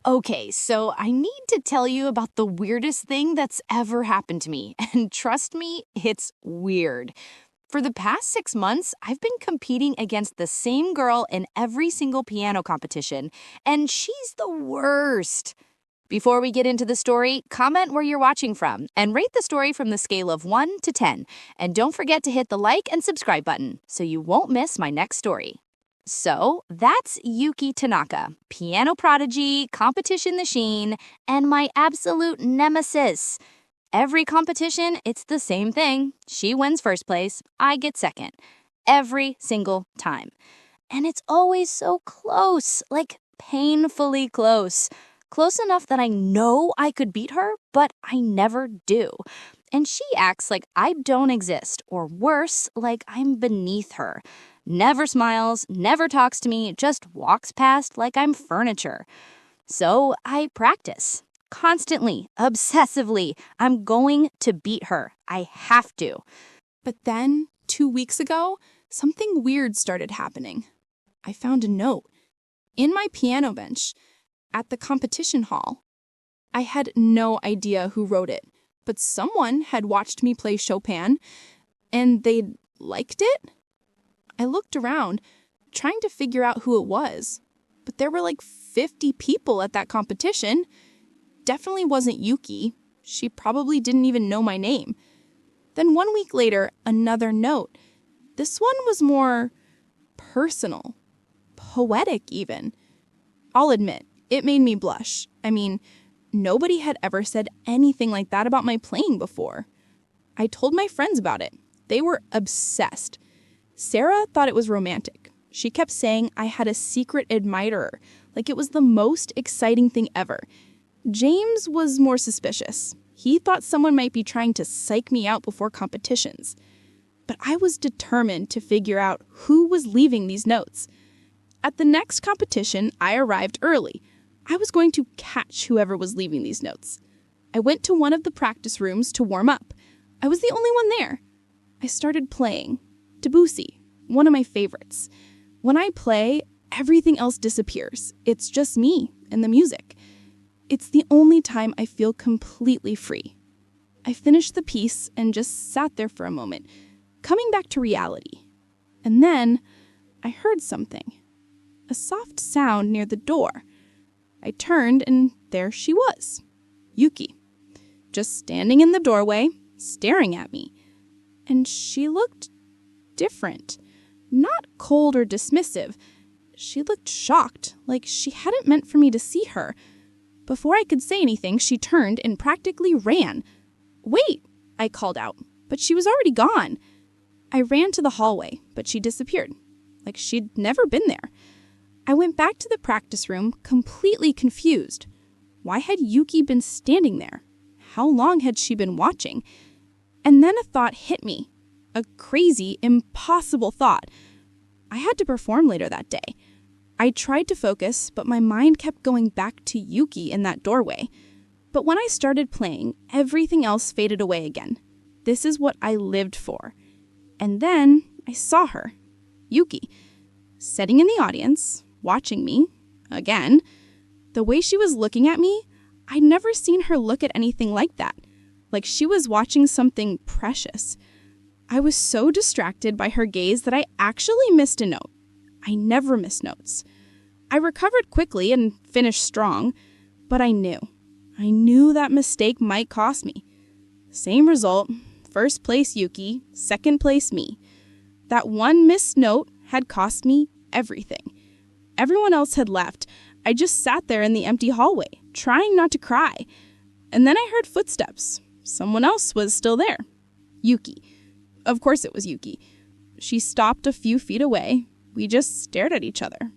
Okay, so I need to tell you about the weirdest thing that's ever happened to me. And trust me, it's weird. For the past 6 months, I've been competing against the same girl in every single piano competition, and she's the worst. Before we get into the story, comment where you're watching from and rate the story from the scale of 1 to 10. And don't forget to hit the like and subscribe button so you won't miss my next story. So, that's Yuki Tanaka, piano prodigy, competition machine, and my absolute nemesis. Every competition, it's the same thing. She wins first place, I get second. Every single time. And it's always so close, like painfully close. Close enough that I know I could beat her, but I never do. And she acts like I don't exist, or worse, like I'm beneath her. Never smiles, never talks to me, just walks past like I'm furniture. So I practice. Constantly, obsessively. I'm going to beat her. I have to. But then, 2 weeks ago, something weird started happening. I found a note in my piano bench at the competition hall. I had no idea who wrote it, but someone had watched me play Chopin, and they'd liked it. I looked around, trying to figure out who it was, but there were like 50 people at that competition. Definitely wasn't Yuki. She probably didn't even know my name. Then 1 week later, another note. This one was more personal, poetic even. I'll admit, it made me blush. I mean, nobody had ever said anything like that about my playing before. I told my friends about it. They were obsessed. Sarah thought it was romantic. She kept saying I had a secret admirer, like it was the most exciting thing ever. James was more suspicious. He thought someone might be trying to psych me out before competitions. But I was determined to figure out who was leaving these notes. At the next competition, I arrived early. I was going to catch whoever was leaving these notes. I went to one of the practice rooms to warm up. I was the only one there. I started playing. Debussy, one of my favorites. When I play, everything else disappears. It's just me and the music. It's the only time I feel completely free. I finished the piece and just sat there for a moment, coming back to reality. And then I heard something. A soft sound near the door. I turned and there she was, Yuki, just standing in the doorway, staring at me. And she looked different, not cold or dismissive. She looked shocked, like she hadn't meant for me to see her. Before I could say anything, she turned and practically ran. "Wait," I called out, but she was already gone. I ran to the hallway, but she disappeared, like she'd never been there. I went back to the practice room, completely confused. Why had Yuki been standing there? How long had she been watching? And then a thought hit me. A crazy, impossible thought. I had to perform later that day. I tried to focus, but my mind kept going back to Yuki in that doorway. But when I started playing, everything else faded away again. This is what I lived for. And then I saw her, Yuki, sitting in the audience, watching me, again. The way she was looking at me, I'd never seen her look at anything like that. Like she was watching something precious. I was so distracted by her gaze that I actually missed a note. I never miss notes. I recovered quickly and finished strong, but I knew that mistake might cost me. Same result, first place Yuki, second place me. That one missed note had cost me everything. Everyone else had left. I just sat there in the empty hallway, trying not to cry. And then I heard footsteps. Someone else was still there. Yuki. Of course it was Yuki. She stopped a few feet away. We just stared at each other.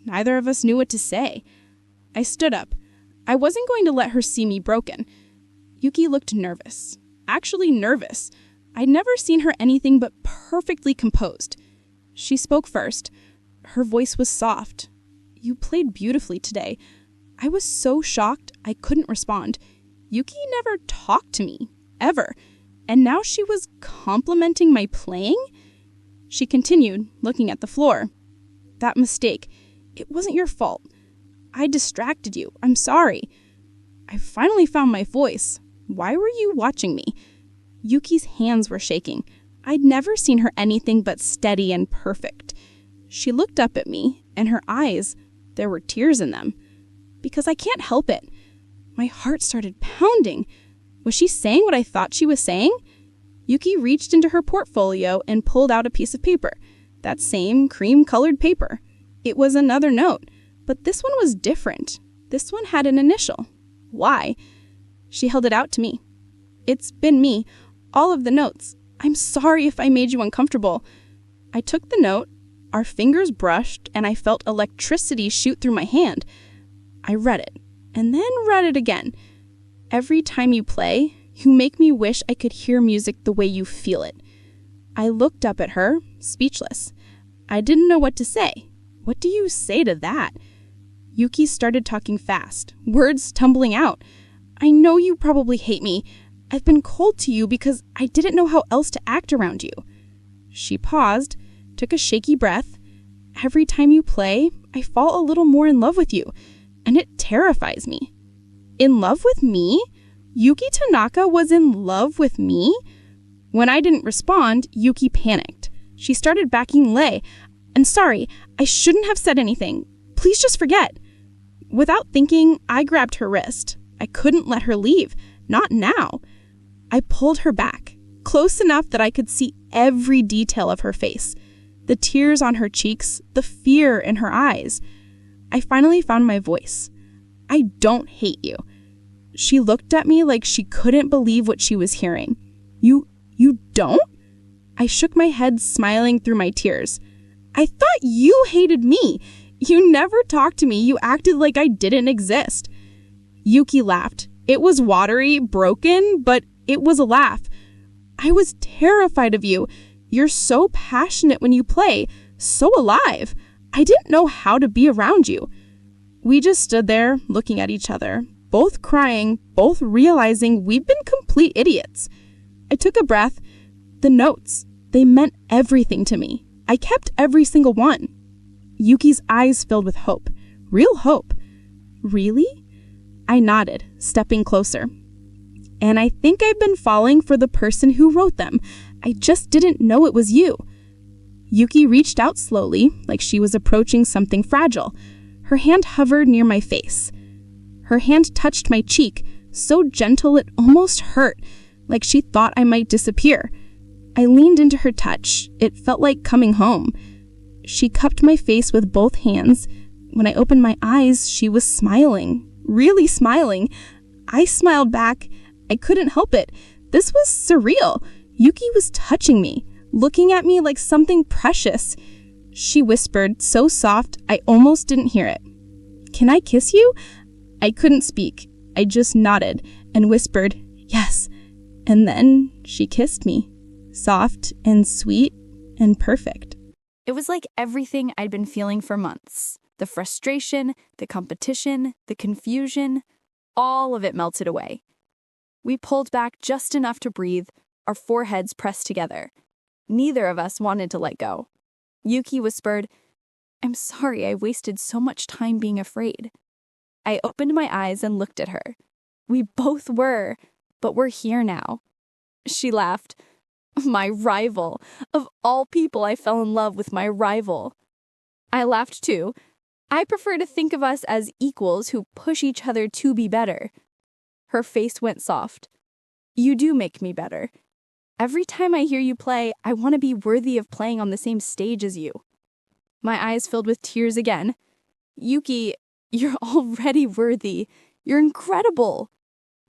Neither of us knew what to say. I stood up. I wasn't going to let her see me broken. Yuki looked nervous. Actually nervous. I'd never seen her anything but perfectly composed. She spoke first. Her voice was soft. "You played beautifully today." I was so shocked I couldn't respond. Yuki never talked to me, ever. And now she was complimenting my playing? She continued, looking at the floor. "That mistake, it wasn't your fault. I distracted you. I'm sorry. I finally found my voice. Why were you watching me? Yuki's hands were shaking. I'd never seen her anything but steady and perfect. She looked up at me, and her eyes, there were tears in them. Because I can't help it. My heart started pounding. Was she saying what I thought she was saying? Yuki reached into her portfolio and pulled out a piece of paper. That same cream-colored paper. It was another note, but this one was different. This one had an initial. Why? She held it out to me. It's been me, all of the notes. I'm sorry if I made you uncomfortable. I took the note, our fingers brushed, and I felt electricity shoot through my hand. I read it, and then read it again. Every time you play, you make me wish I could hear music the way you feel it. I looked up at her, speechless. I didn't know what to say. What do you say to that? Yuki started talking fast, words tumbling out. I know you probably hate me. I've been cold to you because I didn't know how else to act around you. She paused, took a shaky breath. Every time you play, I fall a little more in love with you, and it terrifies me. In love with me? Yuki Tanaka was in love with me? When I didn't respond, Yuki panicked. She started backing Lei. I'm sorry, I shouldn't have said anything. Please just forget. Without thinking, I grabbed her wrist. I couldn't let her leave. Not now. I pulled her back, close enough that I could see every detail of her face. The tears on her cheeks, the fear in her eyes. I finally found my voice. I don't hate you. She looked at me like she couldn't believe what she was hearing. You don't? I shook my head, smiling through my tears. I thought you hated me. You never talked to me. You acted like I didn't exist. Yuki laughed. It was watery, broken, but it was a laugh. I was terrified of you. You're so passionate when you play, so alive. I didn't know how to be around you. We just stood there, looking at each other, both crying, both realizing we'd been complete idiots. I took a breath. The notes, they meant everything to me. I kept every single one. Yuki's eyes filled with hope. Real hope. Really? I nodded, stepping closer. And I think I've been falling for the person who wrote them. I just didn't know it was you. Yuki reached out slowly, like she was approaching something fragile. Her hand hovered near my face. Her hand touched my cheek, so gentle it almost hurt, like she thought I might disappear. I leaned into her touch. It felt like coming home. She cupped my face with both hands. When I opened my eyes, she was smiling, really smiling. I smiled back. I couldn't help it. This was surreal. Yuki was touching me, looking at me like something precious. She whispered, so soft I almost didn't hear it. Can I kiss you? I couldn't speak. I just nodded and whispered, yes. And then she kissed me, soft and sweet and perfect. It was like everything I'd been feeling for months. The frustration, the competition, the confusion, all of it melted away. We pulled back just enough to breathe, our foreheads pressed together. Neither of us wanted to let go. Yuki whispered, I'm sorry I wasted so much time being afraid. I opened my eyes and looked at her. We both were, but we're here now. She laughed. My rival. Of all people, I fell in love with my rival. I laughed too. I prefer to think of us as equals who push each other to be better. Her face went soft. You do make me better. Every time I hear you play, I want to be worthy of playing on the same stage as you. My eyes filled with tears again. Yuki, you're already worthy. You're incredible.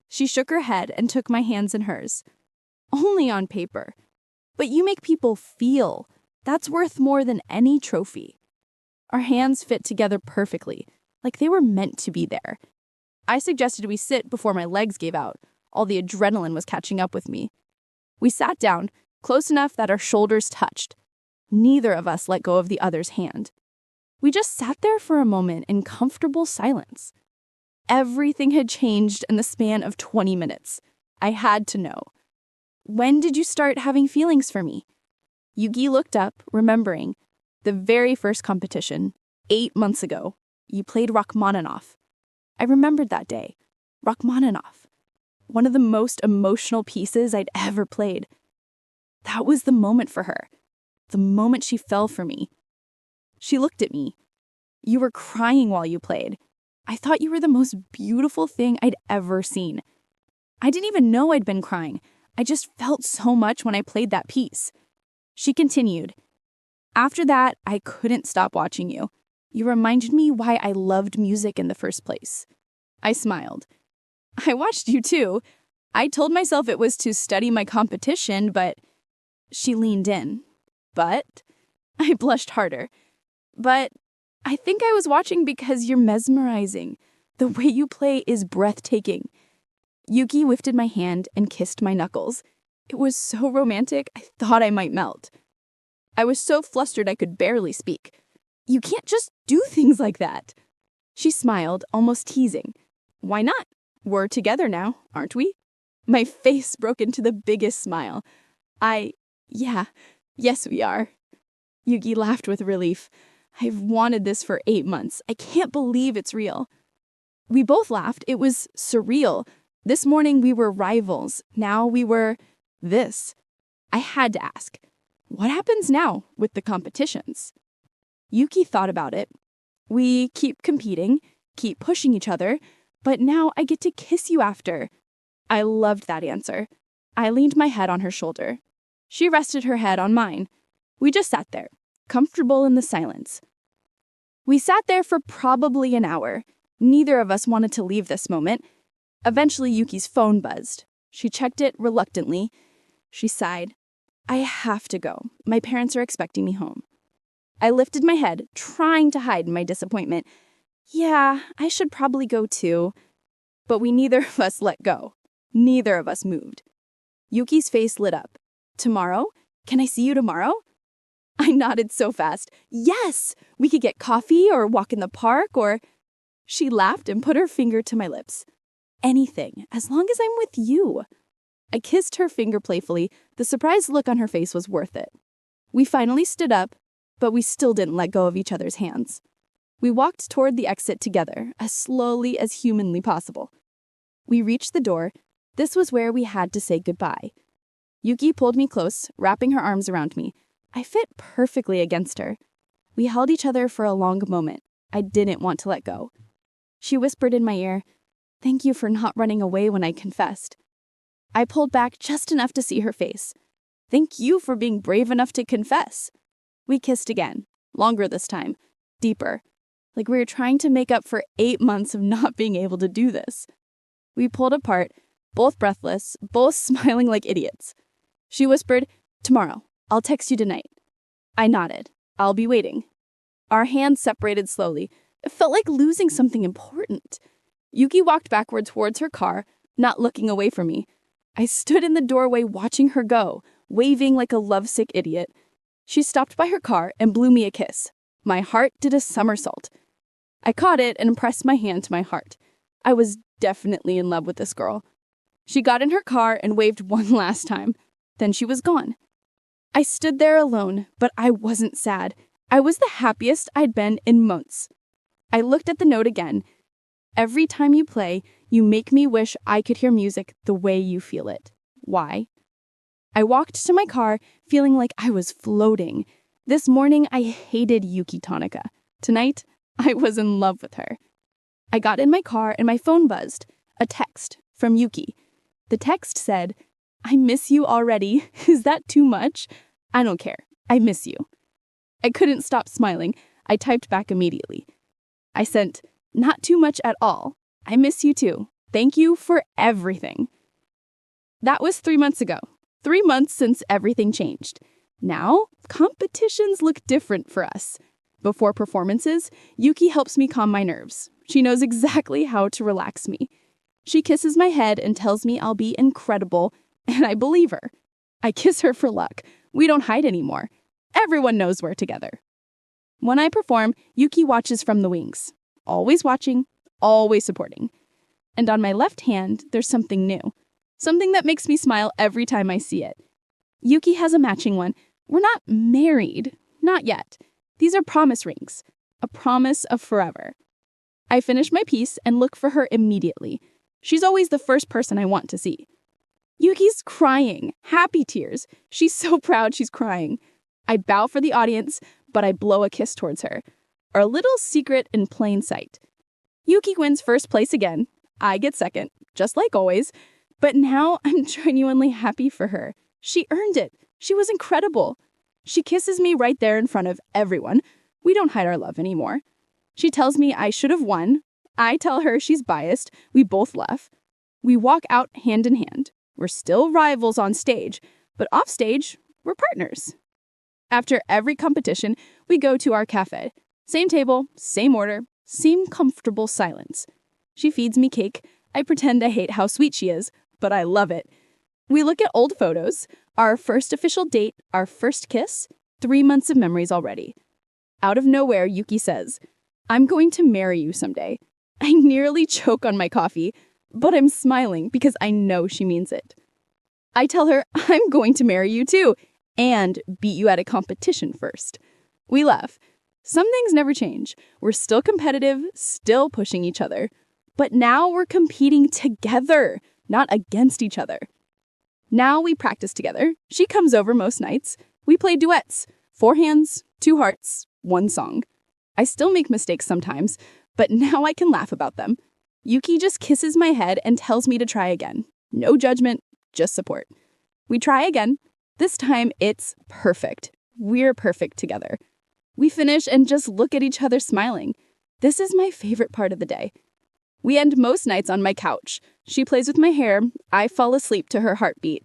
She shook her head and took my hands in hers. Only on paper. But you make people feel. That's worth more than any trophy. Our hands fit together perfectly, like they were meant to be there. I suggested we sit before my legs gave out. All the adrenaline was catching up with me. We sat down, close enough that our shoulders touched. Neither of us let go of the other's hand. We just sat there for a moment in comfortable silence. Everything had changed in the span of 20 minutes. I had to know. When did you start having feelings for me? Yuki looked up, remembering. The very first competition, 8 months ago. you played Rachmaninoff. I remembered that day. Rachmaninoff. One of the most emotional pieces I'd ever played. That was the moment for her. The moment she fell for me. She looked at me. You were crying while you played. I thought you were the most beautiful thing I'd ever seen. I didn't even know I'd been crying. I just felt so much when I played that piece. She continued. After that, I couldn't stop watching you. You reminded me why I loved music in the first place. I smiled. I watched you too. I told myself it was to study my competition, but... She leaned in. But... I blushed harder. But I think I was watching because you're mesmerizing. The way you play is breathtaking. Yuki lifted my hand and kissed my knuckles. It was so romantic, I thought I might melt. I was so flustered I could barely speak. You can't just do things like that. She smiled, almost teasing. Why not? We're together now, aren't we? My face broke into the biggest smile. Yes we are. Yuki laughed with relief. I've wanted this for 8 months. I can't believe it's real. We both laughed. It was surreal. This morning we were rivals. Now we were this. I had to ask, what happens now with the competitions? Yuki thought about it. We keep competing, keep pushing each other, but now I get to kiss you after. I loved that answer. I leaned my head on her shoulder. She rested her head on mine. We just sat there, comfortable in the silence. We sat there for probably an hour. Neither of us wanted to leave this moment. Eventually, Yuki's phone buzzed. She checked it reluctantly. She sighed. I have to go. My parents are expecting me home. I lifted my head, trying to hide my disappointment. Yeah, I should probably go too. But neither of us let go. Neither of us moved. Yuki's face lit up. Tomorrow? Can I see you tomorrow? I nodded so fast. Yes! We could get coffee or walk in the park or... She laughed and put her finger to my lips. Anything, as long as I'm with you. I kissed her finger playfully. The surprised look on her face was worth it. We finally stood up, but we still didn't let go of each other's hands. We walked toward the exit together, as slowly as humanly possible. We reached the door. This was where we had to say goodbye. Yuki pulled me close, wrapping her arms around me. I fit perfectly against her. We held each other for a long moment. I didn't want to let go. She whispered in my ear, "Thank you for not running away when I confessed." I pulled back just enough to see her face. "Thank you for being brave enough to confess." We kissed again, longer this time, deeper, like we were trying to make up for 8 months of not being able to do this. We pulled apart, both breathless, both smiling like idiots. She whispered, "Tomorrow. I'll text you tonight." I nodded. "I'll be waiting." Our hands separated slowly. It felt like losing something important. Yuki walked backward towards her car, not looking away from me. I stood in the doorway watching her go, waving like a lovesick idiot. She stopped by her car and blew me a kiss. My heart did a somersault. I caught it and pressed my hand to my heart. I was definitely in love with this girl. She got in her car and waved one last time. Then she was gone. I stood there alone, but I wasn't sad. I was the happiest I'd been in months. I looked at the note again. Every time you play, you make me wish I could hear music the way you feel it. Why? I walked to my car, feeling like I was floating. This morning, I hated Yuki Tanaka. Tonight, I was in love with her. I got in my car and my phone buzzed. A text from Yuki. The text said, "I miss you already. Is that too much? I don't care. I miss you." I couldn't stop smiling. I typed back immediately. I sent, "Not too much at all. I miss you too. Thank you for everything." That was 3 months ago. 3 months since everything changed. Now, competitions look different for us. Before performances, Yuki helps me calm my nerves. She knows exactly how to relax me. She kisses my head and tells me I'll be incredible, and I believe her. I kiss her for luck. We don't hide anymore. Everyone knows we're together. When I perform, Yuki watches from the wings. Always watching, always supporting. And on my left hand, there's something new. Something that makes me smile every time I see it. Yuki has a matching one. We're not married. Not yet. These are promise rings. A promise of forever. I finish my piece and look for her immediately. She's always the first person I want to see. Yuki's crying, happy tears. She's so proud she's crying. I bow for the audience, but I blow a kiss towards her. Our little secret in plain sight. Yuki wins first place again. I get second, just like always. But now I'm genuinely happy for her. She earned it. She was incredible. She kisses me right there in front of everyone. We don't hide our love anymore. She tells me I should have won. I tell her she's biased. We both laugh. We walk out hand in hand. We're still rivals on stage, but off stage, we're partners. After every competition, we go to our cafe. Same table, same order, same comfortable silence. She feeds me cake. I pretend I hate how sweet she is, but I love it. We look at old photos, our first official date, our first kiss, 3 months of memories already. Out of nowhere, Yuki says, "I'm going to marry you someday." I nearly choke on my coffee, but I'm smiling because I know she means it. I tell her, "I'm going to marry you too, and beat you at a competition first." We laugh. Some things never change. We're still competitive, still pushing each other. But now we're competing together, not against each other. Now we practice together. She comes over most nights. We play duets, 4 hands, 2 hearts, 1 song. I still make mistakes sometimes, but now I can laugh about them. Yuki just kisses my head and tells me to try again. No judgment, just support. We try again. This time it's perfect. We're perfect together. We finish and just look at each other smiling. This is my favorite part of the day. We end most nights on my couch. She plays with my hair. I fall asleep to her heartbeat.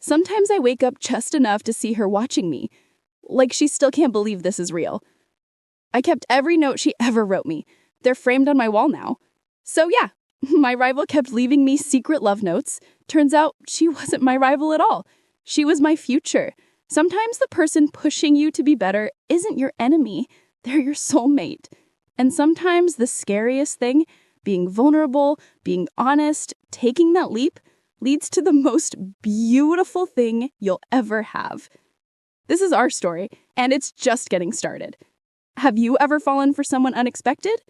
Sometimes I wake up just enough to see her watching me, like she still can't believe this is real. I kept every note she ever wrote me. They're framed on my wall now. So yeah, my rival kept leaving me secret love notes. Turns out she wasn't my rival at all. She was my future. Sometimes the person pushing you to be better isn't your enemy. They're your soulmate. And sometimes the scariest thing, being vulnerable, being honest, taking that leap, leads to the most beautiful thing you'll ever have. This is our story, and it's just getting started. Have you ever fallen for someone unexpected?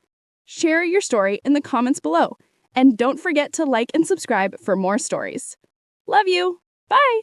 Share your story in the comments below, and don't forget to like and subscribe for more stories. Love you. Bye.